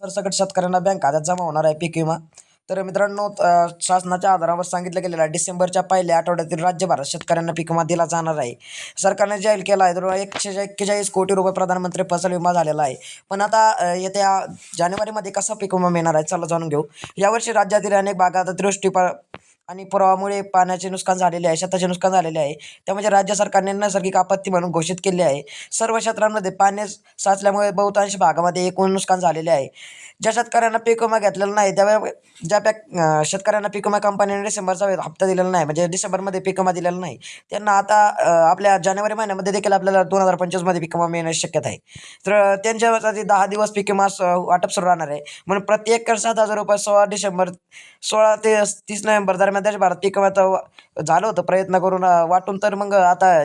सरसकट शेतकऱ्यांना बँक खात्यात जमा होणार आहे पीक विमा. तर मित्रांनो, शासनाच्या आधारावर सांगितलं गेलेलं आहे डिसेंबरच्या पहिल्या आठवड्यातील राज्यभरात शेतकऱ्यांना पीक विमा दिला जाणार आहे. सरकारने जाहीर केला आहे तर 141 कोटी रुपये प्रधानमंत्री फसल विमा झालेला आहे. पण आता येत्या जानेवारीमध्ये कसा पीक विमा मिळणार आहे, चला जाणून घेऊ. यावर्षी राज्यातील अनेक भागात अतिवृष्टी आणि पुरामुळे पाण्याचे नुकसान झालेले आहे, शेताचे नुकसान झालेले आहे. त्यामुळे राज्य सरकारने नैसर्गिक आपत्ती म्हणून घोषित केले आहे. सर्व क्षेत्रांमध्ये पाणी साचल्यामुळे बहुतांश भागामध्ये एकूण नुकसान झालेले आहे. ज्या शेतकऱ्यांना पीक विमा घेतलेला नाही शेतकऱ्यांना पीक विमा कंपनीने डिसेंबरचा हप्ता दिलेला नाही, म्हणजे डिसेंबरमध्ये पीक विमा दिलेला नाही, त्यांना आता आपल्या जानेवारी महिन्यामध्ये देखील आपल्याला 2025मध्ये पीक विमा मिळण्याची शक्यता आहे. तर त्यांच्यासाठी 10 दिवस पीक विमा वाटप सुरू राहणार आहे. म्हणून प्रति एकर 7,000 रुपये 16 ते 30 नोव्हेंबर दरम्यान देशभरात पीक विम्याचं झालं होतं प्रयत्न करून वाटून. तर मग आता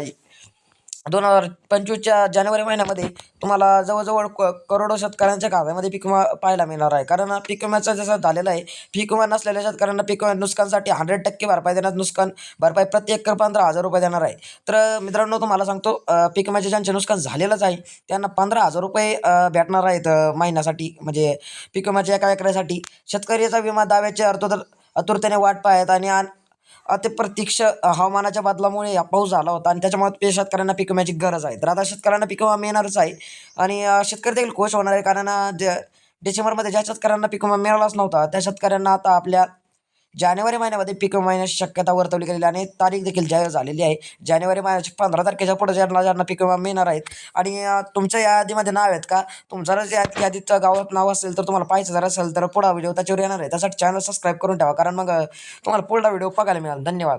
2025च्या जानेवारी महिन्यामध्ये तुम्हाला जवळजवळ करोडो शेतकऱ्यांच्या खात्यामध्ये पीक विमा पाहायला मिळणार आहे. कारण पीक विम्याचं जसं झालेलं आहे, पीक विमा नसलेल्या शेतकऱ्यांना पीक विमा नुकसानसाठी 100% भरपाई देण्यात नुकसान भरपाई प्रति एकर 15,000 रुपये देणार आहे. तर मित्रांनो, तुम्हाला सांगतो पीक विम्याचे ज्यांचे नुकसान झालेलंच आहे त्यांना 15,000 रुपये भेटणार आहेत महिन्यासाठी, म्हणजे पीक विम्याच्या एका एकरासाठी. शेतकऱ्याचा विमा दाव्याचे आतुरतेने वाट पाहत आणि अतिप्रतीक्ष हवामानाच्या बदलामुळे पाऊस झाला होता आणि त्याच्यामुळे शेतकऱ्यांना पीक विम्याची गरज आहे. तर आता शेतकऱ्यांना पीक विमा मिळणारच आहे आणि शेतकरी देखील खुश होणार आहे. कारण डिसेंबरमध्ये ज्या शेतकऱ्यांना पीक विमा मिळालाच नव्हता त्या शेतकऱ्यांना आता आपल्या जानेवारी महिन्यामध्ये पीक विमा मिळण्याची शक्यता वर्तवली गेलेली आणि तारीख देखील जाहीर झालेली आहे. जानेवारी महिन्याची 15 तारखेच्या पुढे ज्यांना पीक विमा मिळणार आहेत. आणि तुमच्या यादीमध्ये नाव आहेत का? तुमचं जर यादीत गावात नाव असेल तर तुम्हाला पाहायचं जर असेल तर पुढा व्हिडिओ त्याच्यावर येणार आहे. त्यासाठी चॅनल सबस्क्राईब करून ठेवा, कारण मग तुम्हाला पुढला व्हिडिओ बघायला मिळाल. धन्यवाद.